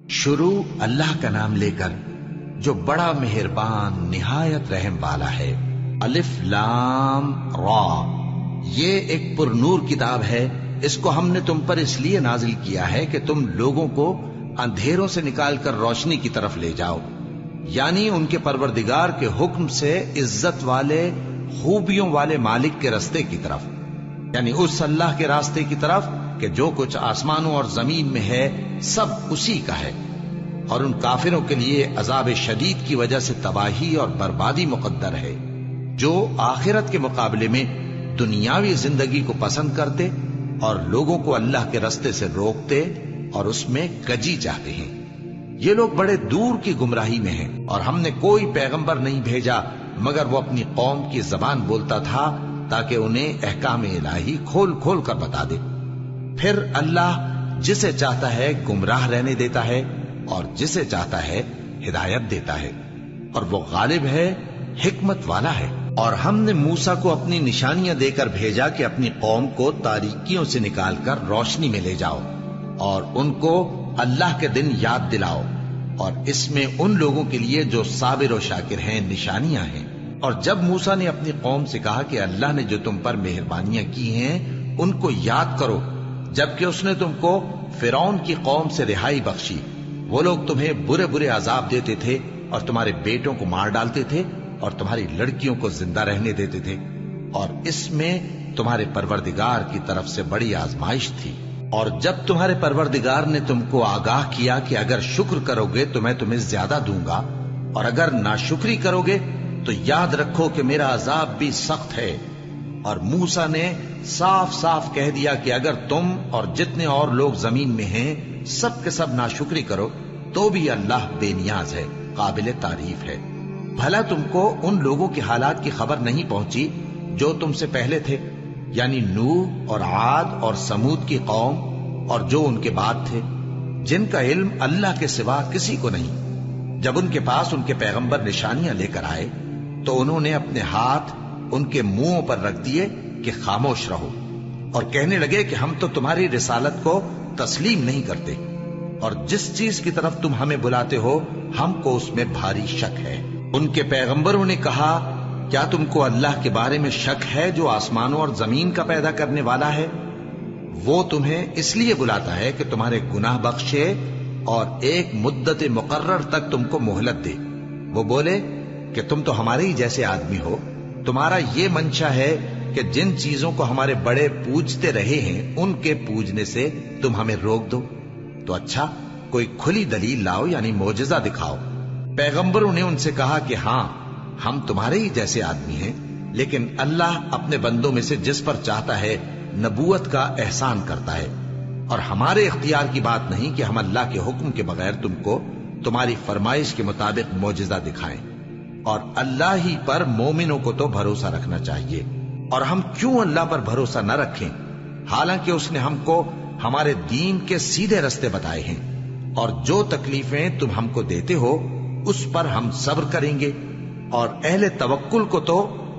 شروع اللہ کا نام لے کر جو بڑا مہربان نہایت رحم والا ہے۔ الف لام را، یہ ایک پر نور کتاب ہے، اس کو ہم نے تم پر اس لیے نازل کیا ہے کہ تم لوگوں کو اندھیروں سے نکال کر روشنی کی طرف لے جاؤ، یعنی ان کے پروردگار کے حکم سے عزت والے خوبیوں والے مالک کے راستے کی طرف، یعنی اس اللہ کے راستے کی طرف کہ جو کچھ آسمانوں اور زمین میں ہے سب اسی کا ہے، اور ان کافروں کے لیے عذاب شدید کی وجہ سے تباہی اور بربادی مقدر ہے، جو آخرت کے مقابلے میں دنیاوی زندگی کو پسند کرتے اور لوگوں کو اللہ کے راستے سے روکتے اور اس میں کجی چاہتے ہیں۔ یہ لوگ بڑے دور کی گمراہی میں ہیں، اور ہم نے کوئی پیغمبر نہیں بھیجا مگر وہ اپنی قوم کی زبان بولتا تھا تاکہ انہیں احکام الہی کھول کھول کر بتا دے۔ پھر اللہ جسے چاہتا ہے گمراہ رہنے دیتا ہے اور جسے چاہتا ہے ہدایت دیتا ہے، اور وہ غالب ہے، حکمت والا ہے۔ اور ہم نے موسیٰ کو اپنی نشانیاں دے کر بھیجا کہ اپنی قوم کو تاریکیوں سے نکال کر روشنی میں لے جاؤ اور ان کو اللہ کے دن یاد دلاؤ، اور اس میں ان لوگوں کے لیے جو صابر و شاکر ہیں نشانیاں ہیں۔ اور جب موسیٰ نے اپنی قوم سے کہا کہ اللہ نے جو تم پر مہربانیاں کی ہیں ان کو یاد کرو، جبکہ اس نے تم کو فرعون کی قوم سے رہائی بخشی، وہ لوگ تمہیں برے برے عذاب دیتے تھے اور تمہارے بیٹوں کو مار ڈالتے تھے اور تمہاری لڑکیوں کو زندہ رہنے دیتے تھے، اور اس میں تمہارے پروردگار کی طرف سے بڑی آزمائش تھی۔ اور جب تمہارے پروردگار نے تم کو آگاہ کیا کہ اگر شکر کرو گے تو میں تمہیں زیادہ دوں گا، اور اگر ناشکری کرو گے تو یاد رکھو کہ میرا عذاب بھی سخت ہے۔ اور موسیٰ نے صاف صاف کہہ دیا کہ اگر تم اور جتنے اور لوگ زمین میں ہیں سب کے سب ناشکری کرو تو بھی اللہ بے نیاز ہے، قابل تعریف ہے۔ بھلا تم کو ان لوگوں کے حالات کی خبر نہیں پہنچی جو تم سے پہلے تھے، یعنی نوح اور عاد اور سمود کی قوم اور جو ان کے بعد تھے، جن کا علم اللہ کے سوا کسی کو نہیں۔ جب ان کے پاس ان کے پیغمبر نشانیاں لے کر آئے تو انہوں نے اپنے ہاتھ ان کے منہوں پر رکھ دیے کہ خاموش رہو، اور کہنے لگے کہ ہم تو تمہاری رسالت کو تسلیم نہیں کرتے، اور جس چیز کی طرف تم ہمیں بلاتے ہو ہم کو اس میں بھاری شک ہے۔ ان کے پیغمبروں نے کہا، کیا تم کو اللہ کے بارے میں شک ہے جو آسمانوں اور زمین کا پیدا کرنے والا ہے؟ وہ تمہیں اس لیے بلاتا ہے کہ تمہارے گناہ بخشے اور ایک مدت مقرر تک تم کو مہلت دے۔ وہ بولے کہ تم تو ہمارے ہی جیسے آدمی ہو، تمہارا یہ منشا ہے کہ جن چیزوں کو ہمارے بڑے پوجتے رہے ہیں ان کے پوجنے سے تم ہمیں روک دو، تو اچھا کوئی کھلی دلیل لاؤ، یعنی معجزہ دکھاؤ۔ پیغمبروں نے ان سے کہا کہ ہاں ہم تمہارے ہی جیسے آدمی ہیں، لیکن اللہ اپنے بندوں میں سے جس پر چاہتا ہے نبوت کا احسان کرتا ہے، اور ہمارے اختیار کی بات نہیں کہ ہم اللہ کے حکم کے بغیر تم کو تمہاری فرمائش کے مطابق معجزہ دکھائیں، اور اللہ ہی پر مومنوں کو تو بھروسہ رکھنا چاہیے۔ اور ہم کیوں اللہ پر بھروسہ نہ رکھیں حالانکہ اس نے ہم کو ہمارے دین کے سیدھے رستے بتائے ہیں، اور جو تکلیفیں تم ہم کو دیتے ہو اس پر ہم صبر کریں گے، اور اہل توکل کو تو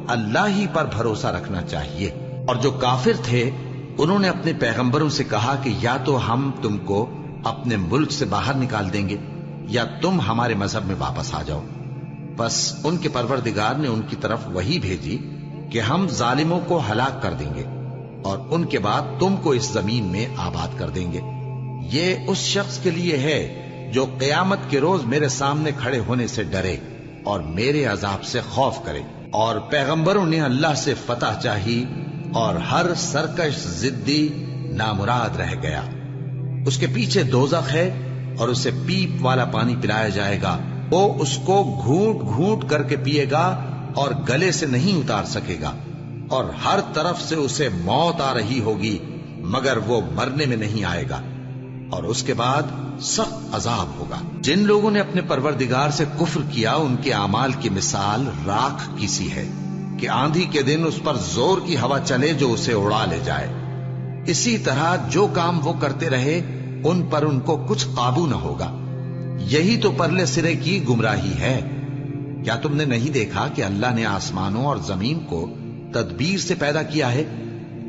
اللہ ہی پر بھروسہ رکھنا چاہیے۔ اور جو کافر تھے انہوں نے اپنے پیغمبروں سے کہا کہ یا تو ہم تم کو اپنے ملک سے باہر نکال دیں گے یا تم ہمارے مذہب میں واپس آ جاؤ۔ بس ان کے پروردگار نے ان کی طرف وحی بھیجی کہ ہم ظالموں کو ہلاک کر دیں گے اور ان کے بعد تم کو اس زمین میں آباد کر دیں گے۔ یہ اس شخص کے لیے ہے جو قیامت کے روز میرے سامنے کھڑے ہونے سے ڈرے اور میرے عذاب سے خوف کرے۔ اور پیغمبروں نے اللہ سے فتح چاہی اور ہر سرکش ضدی نامراد رہ گیا۔ اس کے پیچھے دوزخ ہے اور اسے پیپ والا پانی پلایا جائے گا، وہ اس کو گھونٹ گھونٹ کر کے پیے گا اور گلے سے نہیں اتار سکے گا، اور ہر طرف سے اسے موت آ رہی ہوگی مگر وہ مرنے میں نہیں آئے گا، اور اس کے بعد سخت عذاب ہوگا۔ جن لوگوں نے اپنے پروردگار سے کفر کیا ان کے اعمال کی مثال راکھ کی سی ہے کہ آندھی کے دن اس پر زور کی ہوا چلے جو اسے اڑا لے جائے۔ اسی طرح جو کام وہ کرتے رہے ان پر ان کو کچھ قابو نہ ہوگا۔ یہی تو پرلے سرے کی گمراہی ہے۔ کیا تم نے نہیں دیکھا کہ اللہ نے آسمانوں اور زمین کو تدبیر سے پیدا کیا ہے؟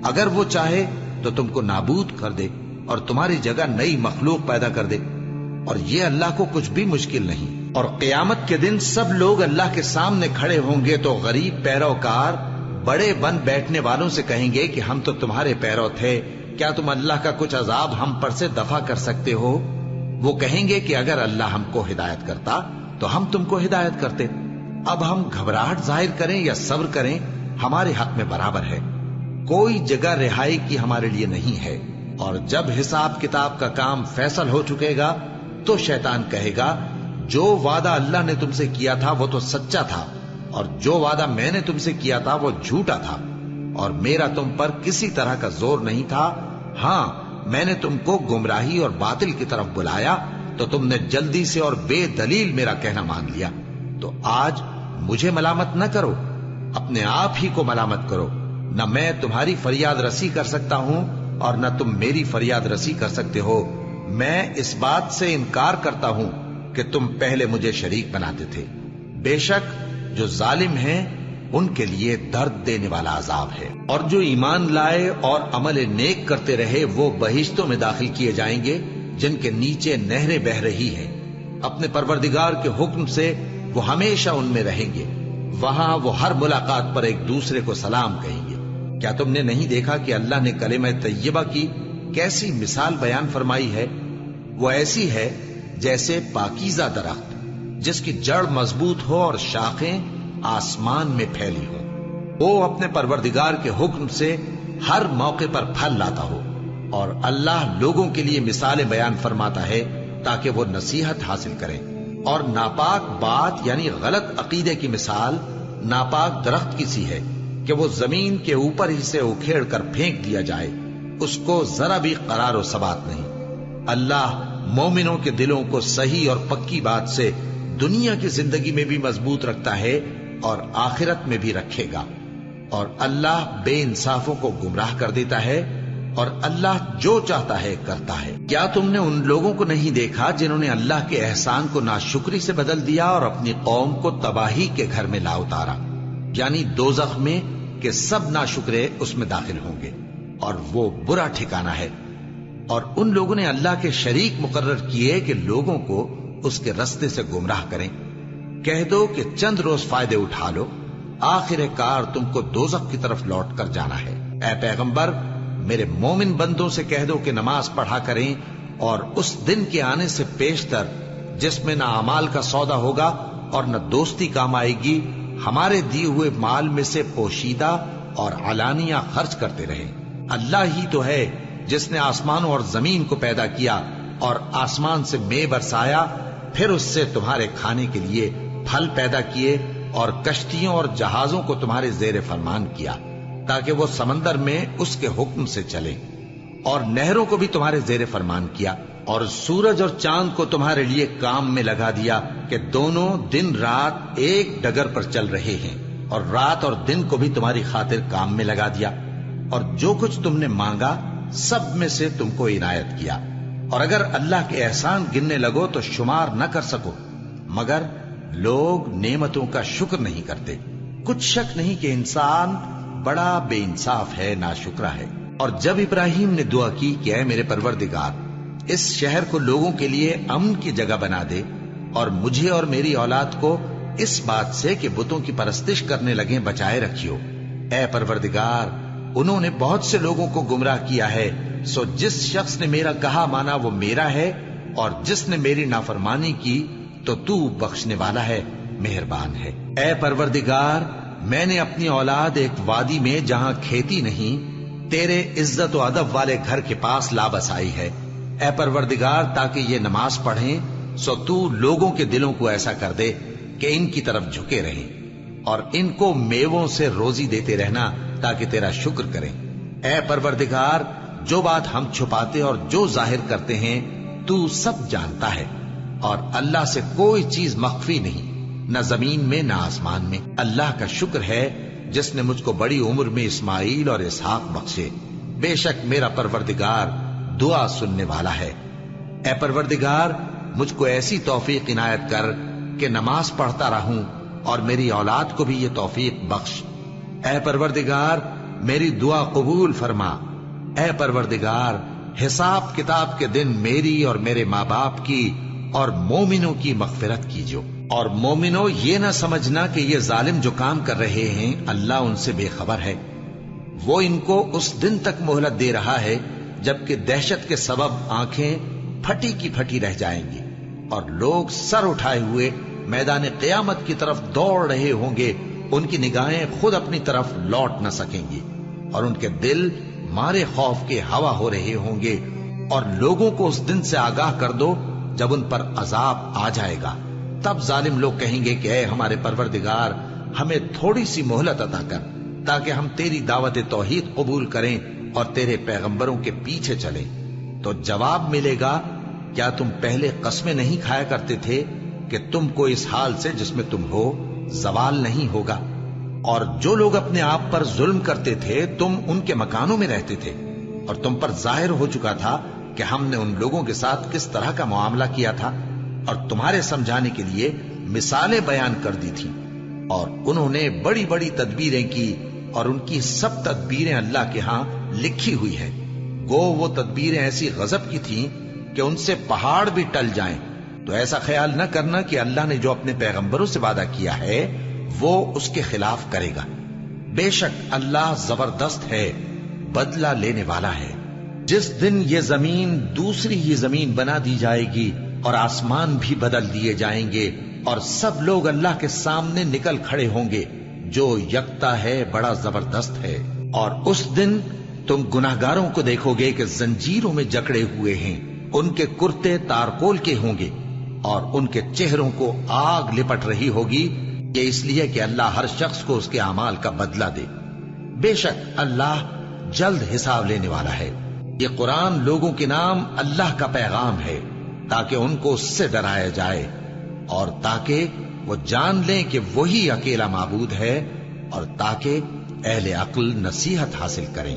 اگر وہ چاہے تو تم کو نابود کر دے اور تمہاری جگہ نئی مخلوق پیدا کر دے۔ اور یہ اللہ کو کچھ بھی مشکل نہیں۔ اور قیامت کے دن سب لوگ اللہ کے سامنے کھڑے ہوں گے تو غریب پیروکار بڑے بن بیٹھنے والوں سے کہیں گے کہ ہم تو تمہارے پیرو تھے، کیا تم اللہ کا کچھ عذاب ہم پر سے دفع کر سکتے ہو؟ وہ کہیں گے کہ اگر اللہ ہم کو ہدایت کرتا تو ہم تم کو ہدایت کرتے۔ اب ہم گھبراہٹ ظاہر کریں یا صبر کریں ہمارے حق میں برابر ہے، کوئی جگہ رہائی کی ہمارے لیے نہیں ہے۔ اور جب حساب کتاب کا کام فیصل ہو چکے گا تو شیطان کہے گا جو وعدہ اللہ نے تم سے کیا تھا وہ تو سچا تھا، اور جو وعدہ میں نے تم سے کیا تھا وہ جھوٹا تھا، اور میرا تم پر کسی طرح کا زور نہیں تھا۔ ہاں، میں نے تم کو گمراہی اور باطل کی طرف بلایا تو تم نے جلدی سے اور بے دلیل میرا کہنا مان لیا۔ تو آج مجھے ملامت نہ کرو، اپنے آپ ہی کو ملامت کرو۔ نہ میں تمہاری فریاد رسی کر سکتا ہوں اور نہ تم میری فریاد رسی کر سکتے ہو۔ میں اس بات سے انکار کرتا ہوں کہ تم پہلے مجھے شریک بناتے تھے۔ بے شک جو ظالم ہیں ان کے لیے درد دینے والا عذاب ہے۔ اور جو ایمان لائے اور عمل نیک کرتے رہے وہ بہشتوں میں داخل کیے جائیں گے جن کے نیچے نہریں بہ رہی ہیں۔ اپنے پروردگار کے حکم سے وہ ہمیشہ ان میں رہیں گے، وہاں وہ ہر ملاقات پر ایک دوسرے کو سلام کہیں گے۔ کیا تم نے نہیں دیکھا کہ اللہ نے کلمہ طیبہ کی کیسی مثال بیان فرمائی ہے؟ وہ ایسی ہے جیسے پاکیزہ درخت جس کی جڑ مضبوط ہو اور شاخیں آسمان میں پھیلی ہو، وہ اپنے پروردگار کے حکم سے ہر موقع پر پھل لاتا ہو۔ اور اللہ لوگوں کے لیے مثالیں بیان فرماتا ہے تاکہ وہ نصیحت حاصل کریں۔ اور ناپاک بات یعنی غلط عقیدے کی مثال ناپاک درخت کی سی ہے کہ وہ زمین کے اوپر ہی سے اکھیڑ کر پھینک دیا جائے، اس کو ذرا بھی قرار و ثبات نہیں۔ اللہ مومنوں کے دلوں کو صحیح اور پکی بات سے دنیا کی زندگی میں بھی مضبوط رکھتا ہے اور آخرت میں بھی رکھے گا۔ اور اللہ بے انصافوں کو گمراہ کر دیتا ہے اور اللہ جو چاہتا ہے کرتا ہے۔ کیا تم نے ان لوگوں کو نہیں دیکھا جنہوں نے اللہ کے احسان کو ناشکری سے بدل دیا اور اپنی قوم کو تباہی کے گھر میں لا اتارا، یعنی دوزخ میں، کہ سب ناشکرے اس میں داخل ہوں گے اور وہ برا ٹھکانہ ہے۔ اور ان لوگوں نے اللہ کے شریک مقرر کیے کہ لوگوں کو اس کے رستے سے گمراہ کریں۔ کہہ دو کہ چند روز فائدے اٹھا لو، آخر کار تم کو دوزخ کی طرف لوٹ کر جانا ہے۔ اے پیغمبر، میرے مومن بندوں سے کہہ دو کہ نماز پڑھا کریں اور اس دن کے آنے سے پیشتر جس میں نہ اعمال کا سودا ہوگا اور نہ دوستی کام آئے گی، ہمارے دیے ہوئے مال میں سے پوشیدہ اور علانیہ خرچ کرتے رہیں۔ اللہ ہی تو ہے جس نے آسمانوں اور زمین کو پیدا کیا اور آسمان سے مے برسایا، پھر اس سے تمہارے کھانے کے لیے پھل پیدا کیے اور کشتیوں اور جہازوں کو تمہارے زیر فرمان کیا تاکہ وہ سمندر میں اس کے حکم سے چلے، اور نہروں کو بھی تمہارے زیر فرمان کیا، اور سورج اور چاند کو تمہارے لیے کام میں لگا دیا کہ دونوں دن رات ایک ڈگر پر چل رہے ہیں، اور رات اور دن کو بھی تمہاری خاطر کام میں لگا دیا، اور جو کچھ تم نے مانگا سب میں سے تم کو عنایت کیا۔ اور اگر اللہ کے احسان گننے لگو تو شمار نہ کر سکو، مگر لوگ نعمتوں کا شکر نہیں کرتے۔ کچھ شک نہیں کہ انسان بڑا بے انصاف ہے، ناشکرا ہے۔ اور جب ابراہیم نے دعا کی کہ اے میرے پروردگار، اس شہر کو لوگوں کے لیے امن کی جگہ بنا دے اور مجھے اور میری اولاد کو اس بات سے کہ بتوں کی پرستش کرنے لگیں بچائے رکھیو۔ اے پروردگار، انہوں نے بہت سے لوگوں کو گمراہ کیا ہے، سو جس شخص نے میرا کہا مانا وہ میرا ہے، اور جس نے میری نافرمانی کی تو تو بخشنے والا ہے، مہربان ہے۔ اے پروردگار، میں نے اپنی اولاد ایک وادی میں جہاں کھیتی نہیں تیرے عزت و ادب والے گھر کے پاس لا بسائی ہے۔ اے پروردگار، تاکہ یہ نماز پڑھیں سو تو لوگوں کے دلوں کو ایسا کر دے کہ ان کی طرف جھکے رہیں، اور ان کو میووں سے روزی دیتے رہنا تاکہ تیرا شکر کریں۔ اے پروردگار، جو بات ہم چھپاتے اور جو ظاہر کرتے ہیں تو سب جانتا ہے، اور اللہ سے کوئی چیز مخفی نہیں، نہ زمین میں نہ آسمان میں۔ اللہ کا شکر ہے جس نے مجھ کو بڑی عمر میں اسماعیل اور اسحاق بخشے، بے شک میرا پروردگار دعا سننے والا ہے۔ اے پروردگار، مجھ کو ایسی توفیق عنایت کر کہ نماز پڑھتا رہوں، اور میری اولاد کو بھی یہ توفیق بخش۔ اے پروردگار، میری دعا قبول فرما۔ اے پروردگار، حساب کتاب کے دن میری اور میرے ماں باپ کی اور مومنوں کی مغفرت کیجو۔ اور مومنوں یہ نہ سمجھنا کہ یہ ظالم جو کام کر رہے ہیں اللہ ان سے بے خبر ہے، وہ ان کو اس دن تک مہلت دے رہا ہے جبکہ دہشت کے سبب آنکھیں پھٹی کی پھٹی رہ جائیں گی اور لوگ سر اٹھائے ہوئے میدان قیامت کی طرف دوڑ رہے ہوں گے، ان کی نگاہیں خود اپنی طرف لوٹ نہ سکیں گی اور ان کے دل مارے خوف کے ہوا ہو رہے ہوں گے۔ اور لوگوں کو اس دن سے آگاہ کر دو جب ان پر عذاب آ جائے گا، تب ظالم لوگ کہیں گے کہ اے ہمارے پروردگار ہمیں تھوڑی سی مہلت عطا کر تاکہ ہم تیری دعوت توحید قبول کریں اور تیرے پیغمبروں کے پیچھے چلیں۔ تو جواب ملے گا، کیا تم پہلے قسمیں نہیں کھایا کرتے تھے کہ تم کو اس حال سے جس میں تم ہو زوال نہیں ہوگا؟ اور جو لوگ اپنے آپ پر ظلم کرتے تھے تم ان کے مکانوں میں رہتے تھے، اور تم پر ظاہر ہو چکا تھا کہ ہم نے ان لوگوں کے ساتھ کس طرح کا معاملہ کیا تھا، اور تمہارے سمجھانے کے لیے مثالیں بیان کر دی تھی۔ اور انہوں نے بڑی بڑی تدبیریں کی اور ان کی سب تدبیریں اللہ کے ہاں لکھی ہوئی ہیں۔ گو وہ تدبیریں ایسی غضب کی تھیں کہ ان سے پہاڑ بھی ٹل جائیں۔ تو ایسا خیال نہ کرنا کہ اللہ نے جو اپنے پیغمبروں سے وعدہ کیا ہے وہ اس کے خلاف کرے گا۔ بے شک اللہ زبردست ہے، بدلہ لینے والا ہے۔ جس دن یہ زمین دوسری ہی زمین بنا دی جائے گی اور آسمان بھی بدل دیے جائیں گے اور سب لوگ اللہ کے سامنے نکل کھڑے ہوں گے جو یکتا ہے، بڑا زبردست ہے۔ اور اس دن تم گناہگاروں کو دیکھو گے کہ زنجیروں میں جکڑے ہوئے ہیں، ان کے کرتے تارکول کے ہوں گے اور ان کے چہروں کو آگ لپٹ رہی ہوگی، یہ اس لیے کہ اللہ ہر شخص کو اس کے اعمال کا بدلہ دے۔ بے شک اللہ جلد حساب لینے والا ہے۔ یہ قرآن لوگوں کے نام اللہ کا پیغام ہے تاکہ ان کو اس سے ڈرایا جائے اور تاکہ وہ جان لیں کہ وہی اکیلا معبود ہے اور تاکہ اہل عقل نصیحت حاصل کریں۔